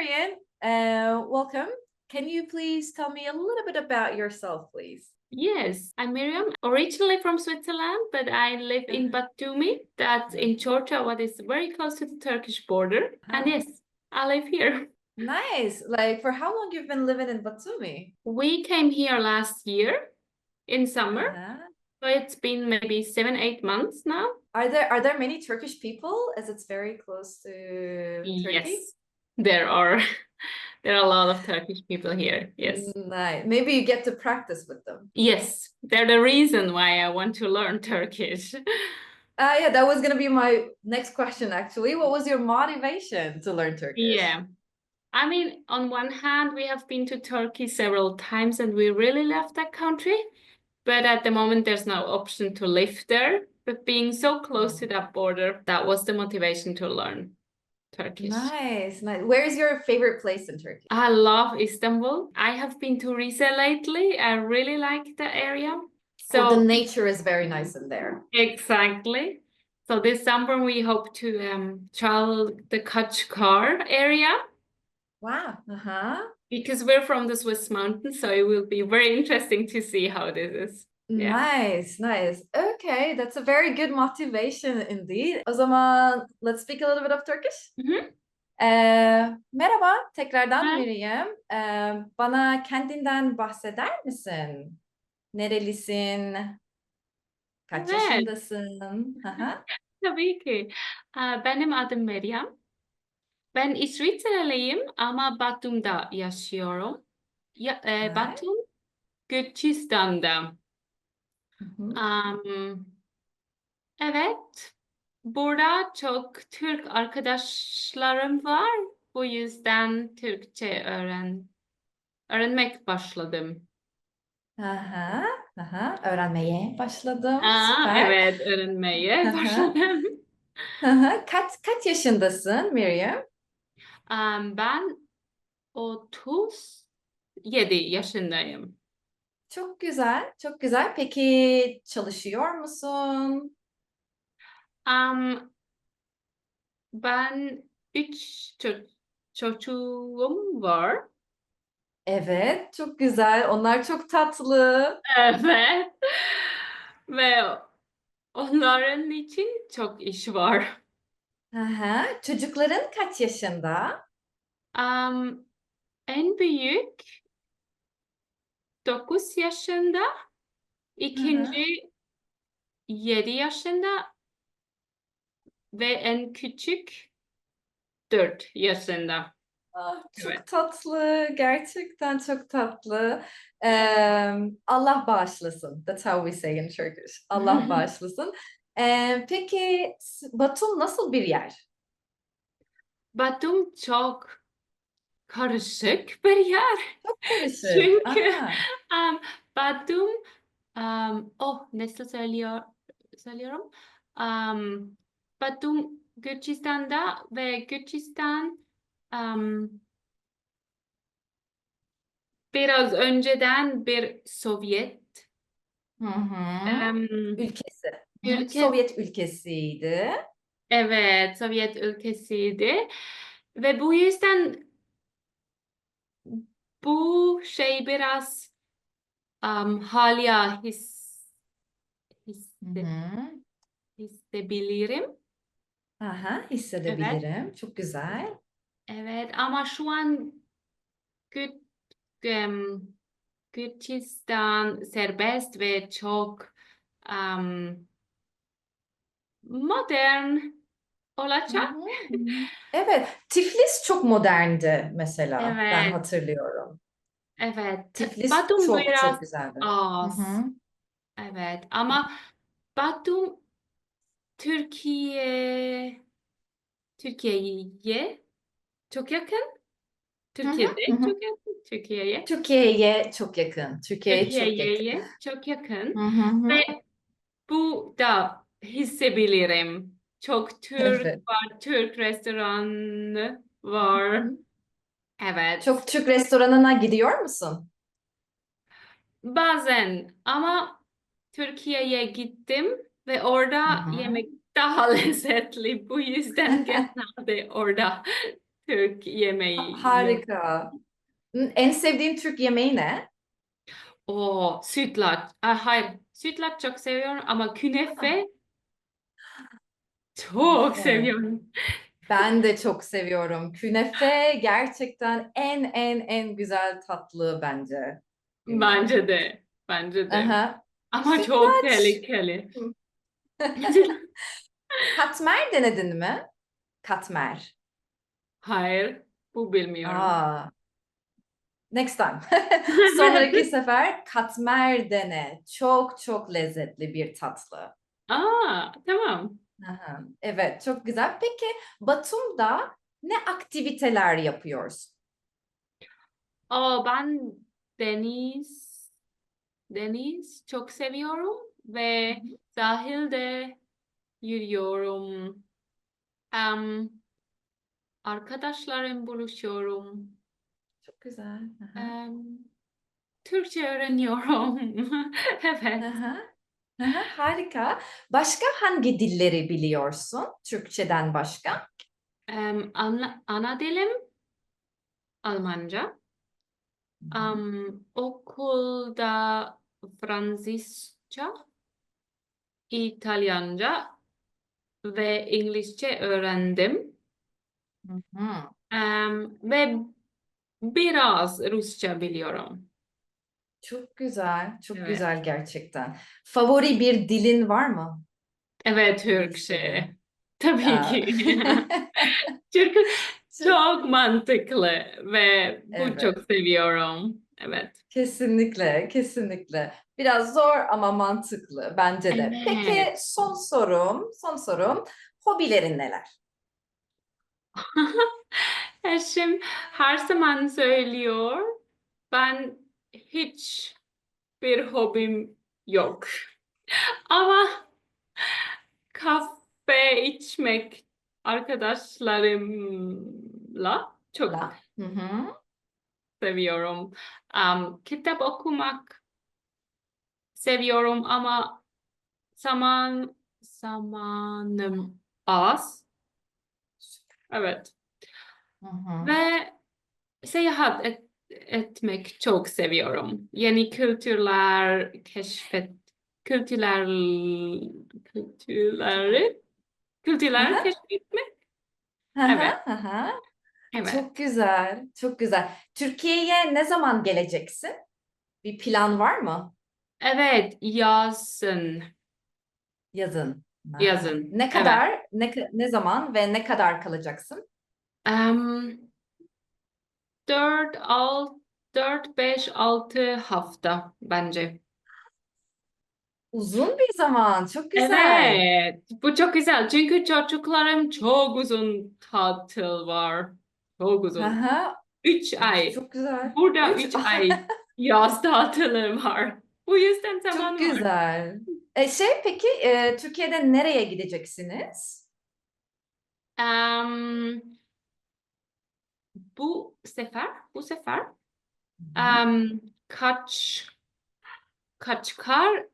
Miriam. Welcome. Can you please tell me a little bit about yourself, please? Yes, I'm Miriam, originally from Switzerland, but I live in Batumi, that's in Georgia, what is very close to the Turkish border. And yes, I live here. Nice. Like, for how long you've been living in Batumi? We came here last year in summer, so it's been maybe 7-8 months now. Are there many Turkish people, as it's very close to Turkey? Yes, there are. There are a lot of Turkish people here. Yes. Nice. Maybe you get to practice with them. Yes, they're the reason why I want to learn Turkish. Yeah, that was gonna be my next question, actually. What was your motivation to learn Turkish? Yeah. I mean, on one hand, we have been to Turkey several times and we really love that country. But at the moment, there's no option to live there. But being so close to that border, that was the motivation to learn Turkish. Nice, nice. Where's your favorite place in Turkey? I love Istanbul. I have been to Rize lately. I really like the area. So the nature is very nice in there. Exactly. So this summer we hope to travel the Kachkar area. Wow. Because we're from the Swiss mountains, so it will be very interesting to see how this is. Yeah. Nice, nice. Okay, that's a very good motivation indeed. O zaman let's speak a little bit of Turkish. Merhaba, tekrardan Miriam. Bana kendinden bahseder misin? Nerelisin? Kaç yaşındasın? Tabii ki. Benim adım Miriam. Ben İsviçreliyim ama Batum'da yaşıyorum. Batum, Gürcistan'da. Evet, burada çok Türk arkadaşlarım var. Bu yüzden Türkçe öğrenmek başladım. Öğrenmeye başladım. Süper. Evet, öğrenmeye başladım. Kaç yaşındasın Miriam? Ben 37 yaşındayım. Çok güzel, çok güzel. Peki çalışıyor musun? Ben 3 çocuğum var. Evet, çok güzel. Onlar çok tatlı. Evet. Ve onların için çok iş var. Çocukların kaç yaşında? En büyük 9 yaşında, ikinci 7 yaşında ve en küçük 4 yaşında. Çok tatlı. Gerçekten çok tatlı. Allah bağışlasın. That's how we say in Turkish. Allah bağışlasın. Peki Batum nasıl bir yer? Batum çok karışık bir yer. Çok karışık. Çünkü Batum nasıl söylüyorum? Batum Gürcistan'da ve Gürcistan biraz önceden bir Sovyet Ülkesi. ülke. Sovyet ülkesiydi. Evet, Sovyet ülkesiydi. Ve bu yüzden bu şey biraz hala hissedebilirim. Hissedebilirim. Evet. Çok güzel. Evet, ama şu an Gürcistan serbest ve çok modern olacak. Evet, Tiflis çok moderndi mesela. Evet. Ben hatırlıyorum. Evet. Tiflis Batum çok biraz güzeldi. az. Evet, ama Batum Türkiye'ye çok yakın. Türkiye'ye çok yakın. Türkiye'ye çok yakın. Türkiye'ye çok yakın. Ve bu da hissedebilirim. Çok Türk var, Türk restoranı var. Evet. Çok Türk restoranına gidiyor musun? Bazen ama Türkiye'ye gittim ve orada yemek daha lezzetli. Bu yüzden genelde orada Türk yemeği yiyorum. Harika. En sevdiğin Türk yemeği ne? O sütlaç. Hayır, sütlaç çok seviyorum ama künefe çok Künefe. seviyorum. Ben de çok seviyorum. Künefe gerçekten en güzel tatlı bence. Yemeği. Bence de. Bence de. Aha. Ama çok Sütlaç. tehlikeli. Katmer denedin mi? Katmer. Hayır, bu bilmiyorum. Aa, next time. Sonraki sefer katmer dene. Çok lezzetli bir tatlı. Tamam. Aha, evet, çok güzel. Peki Batum'da ne aktiviteler yapıyorsun? Ben deniz deniz çok seviyorum Hı ve hı. sahilde yürüyorum. Em, Arkadaşlarım buluşuyorum. Çok güzel. Aha. Em, Türkçe öğreniyorum. Evet. Aha. Aha, harika. Başka hangi dilleri biliyorsun? Türkçeden başka? Ana dilim Almanca. Hı hı. Okulda Fransızca, İtalyanca ve İngilizce öğrendim. Hı hı. Ve biraz Rusça biliyorum. Çok güzel, çok Evet. güzel gerçekten. Favori bir dilin var mı? Evet, Dil Türkçe. seviyorum. Tabii Ya. ki. Çünkü Çok- çok mantıklı ve bu çok Evet, seviyorum. Evet. kesinlikle. Biraz zor ama mantıklı bence de. Evet. Peki son sorum. Hobilerin neler? Eşim her zaman söylüyor, ben hiç bir hobim yok. Ama kahve içmek arkadaşlarımla çok La. Hı hı. seviyorum. Kitap okumak seviyorum ama zamanım az. Evet. Hı hı. Ve etmek çok seviyorum. Yeni kültürler, kültürleri, Hı kültürler hı. keşfetmek. Hı Evet, hı. Hı hı. evet. Çok güzel, çok güzel. Türkiye'ye ne zaman geleceksin? Bir plan var mı? Evet, yazın. Yazın. Yazın. Ne Evet. kadar, ne zaman ve ne kadar kalacaksın? Em, 4, 5, 6 hafta bence. Uzun bir zaman, çok güzel. Evet, bu çok güzel. Çünkü çocuklarım çok uzun tatil var. Çok Hı uzun. hı. 3 ay. Çok güzel. Burada 3 ay yaz tatili var. Bu yüzden Çok zaman var. güzel. Peki Türkiye'de nereye gideceksiniz? Em, bu sefer Hı. em, Kaçkar,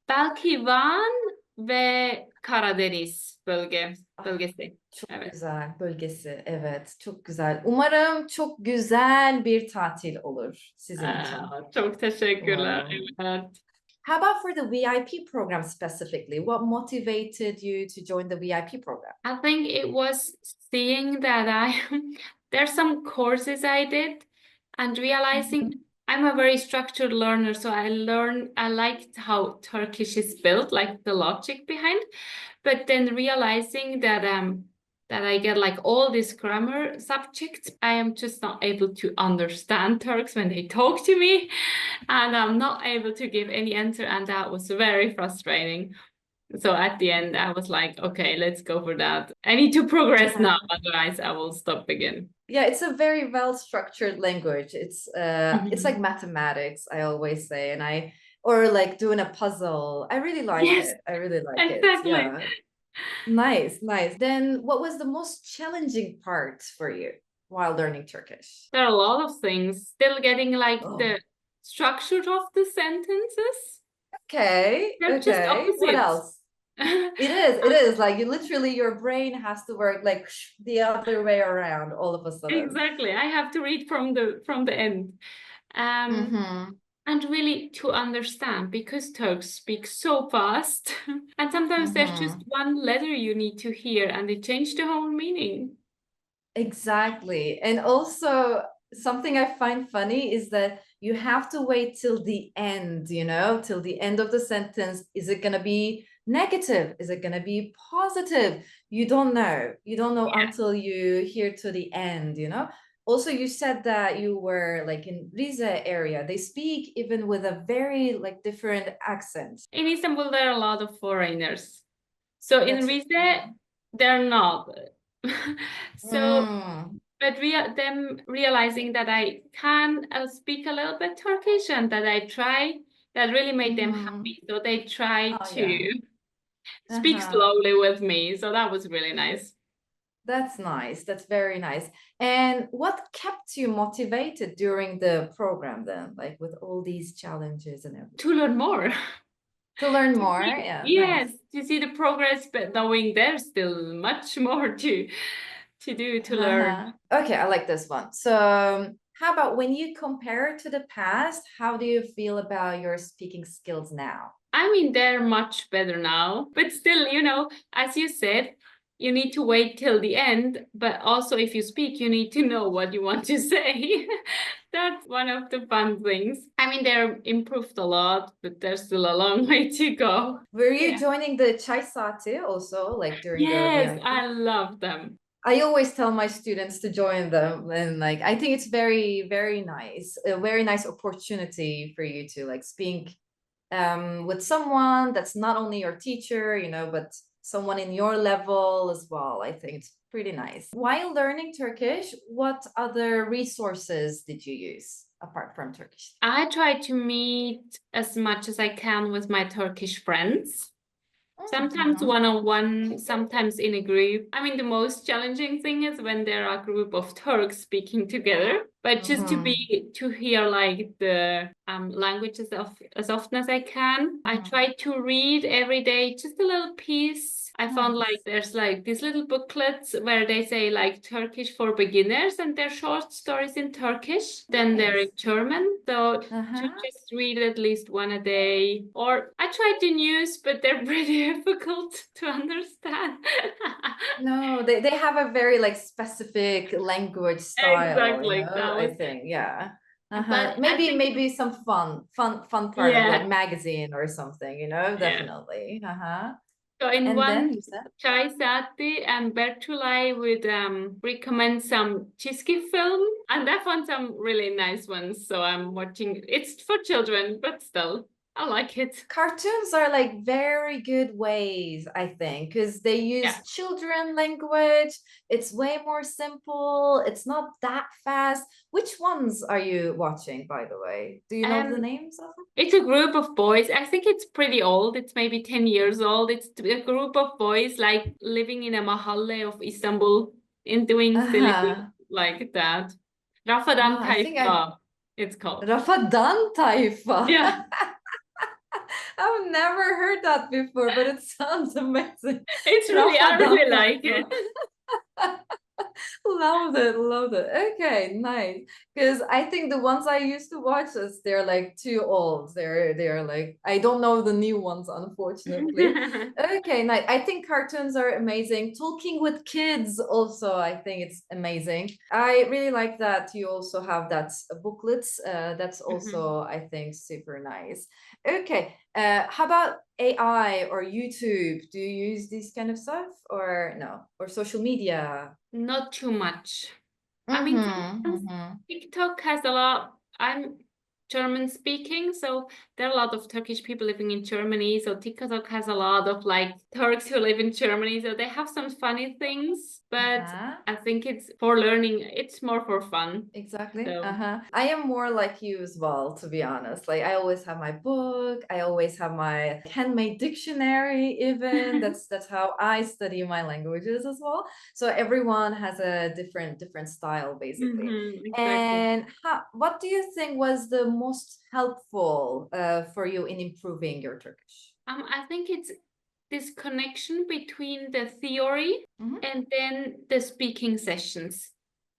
belki Van ve Karadeniz Ah, bölgesi. çok Evet. güzel bölgesi. Evet, çok güzel. Umarım çok güzel bir tatil olur sizin için. Çok teşekkürler. Umarım. Evet. How about for the VIP program specifically? What motivated you to join the VIP program? I think it was seeing that there's some courses I did and realizing I'm a very structured learner. So I liked how Turkish is built, like the logic behind, but then realizing that I get like all these grammar subjects, I am just not able to understand Turks when they talk to me, and I'm not able to give any answer, and that was very frustrating. So at the end, I was like, okay, let's go for that. I need to progress now, Uh-huh. otherwise I will stop again. Yeah, it's a very well structured language. It's like Mhm. mathematics, I always say, or like doing a puzzle. I really like Yes, it. I really like it. exactly. Yeah. Nice. Then what was the most challenging part for you while learning Turkish? There are a lot of things. Still getting like Oh, the structure of the sentences. okay. They're just Okay. What opposites. else? It is like you literally, your brain has to work like the other way around all of a sudden. Exactly. I have to read from the end. Um, Mm-hmm. and really to understand because Turks speak so fast. And sometimes there's just Mm-hmm. one letter you need to hear and it changed the whole meaning. Exactly. And also, something I find funny is that you have to wait till the end, you know, till the end of the sentence. Is it going to be negative? Is it going to be positive? You don't know. You don't know until you hear to the end, you know. Also, you said that you were like in Rize area. They speak even with a very like different accent. In Istanbul, there are a lot of foreigners. So in That's Rize, true. they're not. So, Mm. but them realizing that I can speak a little bit Turkish and that I try, that really made them Mm-hmm. happy. So they try Oh yeah. to speak Uh-huh. slowly with me. So that was really nice. That's nice. That's very nice. And what kept you motivated during the program then, like with all these challenges and everything? To learn more. To learn To more? see, Yeah, yes, nice. to see the progress, but knowing there's still much more to do to learn. Uh-huh. Okay, I like this one. So, how about when you compare to the past, how do you feel about your speaking skills now? I mean, they're much better now, but still, as you said, you need to wait till the end. But also, if you speak, you need to know what you want to say. That's one of the fun things. I mean, they're improved a lot, but there's still a long way to go. Were you Yeah. joining the chai sate also, like during the Yes, VIP? I love them. I always tell my students to join them, and like I think it's very, very nice, a very nice opportunity for you to like speak with someone that's not only your teacher, you know, but someone in your level as well. I think it's pretty nice. While learning Turkish, what other resources did you use apart from Turkish? I try to meet as much as I can with my Turkish friends. Sometimes Mm-hmm. one-on-one, sometimes in a group. I mean, the most challenging thing is when there are a group of Turks speaking together. But just Mm-hmm. to hear like the languages of as often as I can. I Mm-hmm. try to read every day just a little piece. I found like Nice. there's like these little booklets where they say like Turkish for beginners and they're short stories in Turkish. Then they're in Nice. German. So to Uh-huh. just read at least one a day. Or I tried the news, but they're pretty difficult to understand. No, they have a very like specific language style, you Exactly. know, That I was, think. Yeah. Uh-huh. but I Maybe think, maybe some fun part of like yeah, magazine or something, you know, yeah. definitely. Uh-huh. So in And then one you said, chai sati and Bertulai would recommend some Chisky film, and I found some really nice ones. So I'm watching. It's for children, but still, I like it. cartoons are like very good ways, I think, because they Yeah. use children language. It's way more simple. It's not that fast. Which ones are you watching, by the way? Do you know the Um, names of them? it's a group of boys. I think it's pretty old. It's maybe 10 years old. It's a group of boys like living in a mahalle of Istanbul and doing silly things Uh-huh. like that. Rafadan Ah, I think I Tayfa, it's called. Rafadan Taifa. Yeah, I've never heard that before, but it sounds amazing. I Rafadan really like it. Taifa. Loved it, loved it. Okay, nice. Because I think the ones I used to watch is they're like too old. They're like I don't know the new ones, unfortunately. Okay, nice. I think cartoons are amazing. Talking with kids also, I think it's amazing. I really like that you also have that booklets. That's Mhm. also, I think, super nice. Okay. How about AI or YouTube? Do you use this kind of stuff or no? Or social media? Not too much. I mean, Mm-hmm. sometimes Mm-hmm. TikTok has a lot. I'm German speaking, so there are a lot of Turkish people living in Germany. So TikTok has a lot of like Turks who live in Germany. So they have some funny things, but Uh-huh. I think it's for learning, it's more for fun. Exactly. So, Uh-huh. I am more like you as well, to be honest. Like I always have my book, I always have my handmade dictionary even. That's how I study my languages as well. So everyone has a different style basically. exactly. And what do you think was the most helpful for you in improving your Turkish? I think it's this connection between the theory and then the speaking sessions,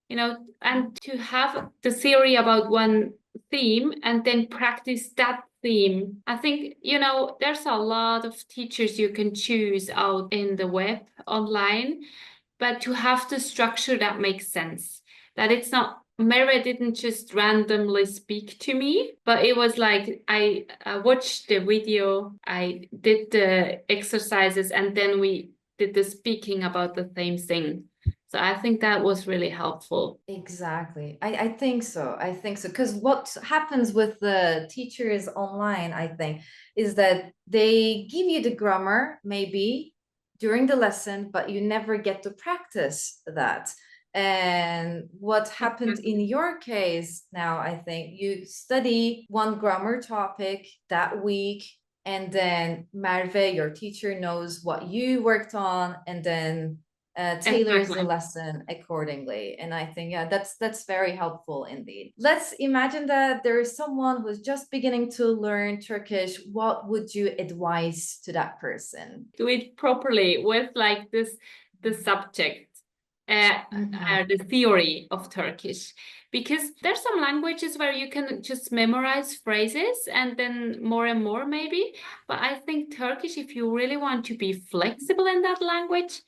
you know, and to have the theory about one theme and then practice that theme. I think, you know, there's a lot of teachers you can choose out in the web online, but to have the structure that makes sense, that it's not, Mary didn't just randomly speak to me, but it was like I watched the video, I did the exercises, and then we did the speaking about the same thing. So I think that was really helpful. Exactly. I think so. I think so. Because what happens with the teachers online, I think, is that they give you the grammar maybe during the lesson, but you never get to practice that. And what happened in your case now, I think you study one grammar topic that week, and then Merve, your teacher, knows what you worked on, and then tailors the lesson accordingly. And I think, yeah, that's very helpful indeed. Let's imagine that there is someone who's just beginning to learn Turkish. What would you advise to that person? Do it properly with like this, the subject, the theory of Turkish. Because there's some languages where you can just memorize phrases and then more and more maybe. But I think Turkish, if you really want to be flexible in that language,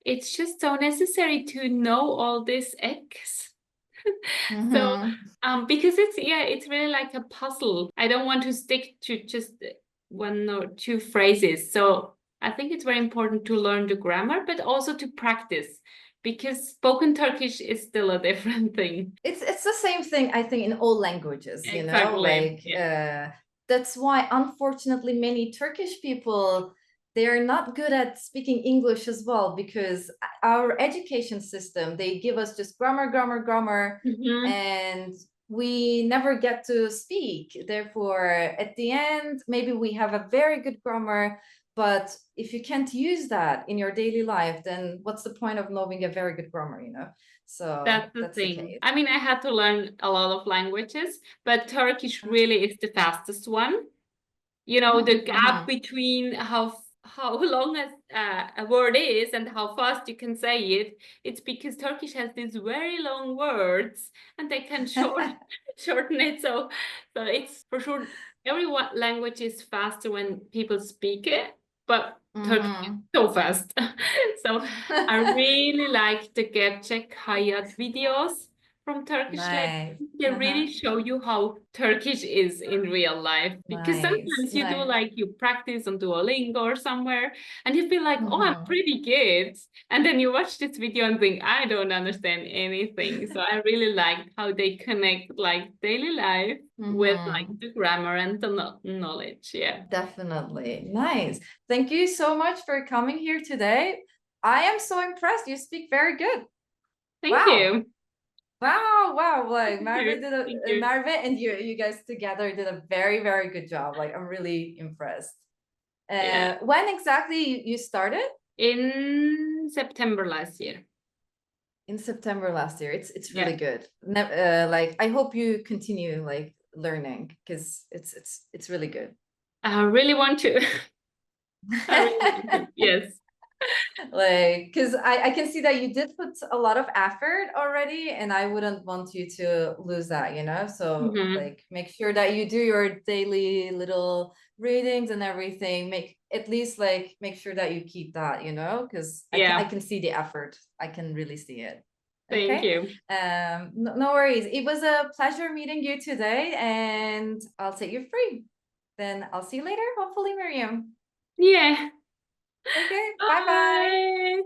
it's just so necessary to know all these X. So, because it's really like a puzzle. I don't want to stick to just one or two phrases. So I think it's very important to learn the grammar, but also to practice, because spoken Turkish is still a different thing. It's the same thing, I think, in all languages, you know, like that's why unfortunately many Turkish people, they are not good at speaking English as well, because our education system, they give us just grammar, and we never get to speak. Therefore, at the end, maybe we have a very good grammar, but if you can't use that in your daily life, then what's the point of knowing a very good grammar, you know? So that's the thing. I mean, I had to learn a lot of languages, but Turkish really is the fastest one. You know, the gap between how long a word is and how fast you can say it, it's because Turkish has these very long words and they can shorten it. So it's for sure, every language is faster when people speak it, but Turkish is so fast. So I really like the Gerçek Hayat videos from Turkishle. They really show you how Turkish is in real life. Because sometimes you do like, you practice on Duolingo or somewhere and you feel like, oh, I'm pretty good. And then you watch this video and think, I don't understand anything. So I really like how they connect like daily life with like the grammar and the knowledge. Yeah. Definitely. Nice. Thank you so much for coming here today. I am so impressed. You speak very good. Thank you. Wow. Like Merve and you guys together did a very, very good job. Like, I'm really impressed. When exactly you started? In September last year. In September last year. It's really good. Like, I hope you continue like learning, because it's really good. I really want to. I really want to. Yes. Like, because I can see that you did put a lot of effort already, and I wouldn't want you to lose that, you know? So like, make sure that you do your daily little readings and everything. Make sure that you keep that, you know, because I can see the effort. I can really see it. Thank you. No worries. It was a pleasure meeting you today, and I'll set you free. Then I'll see you later, hopefully, Miriam. Yeah. Okay, bye-bye.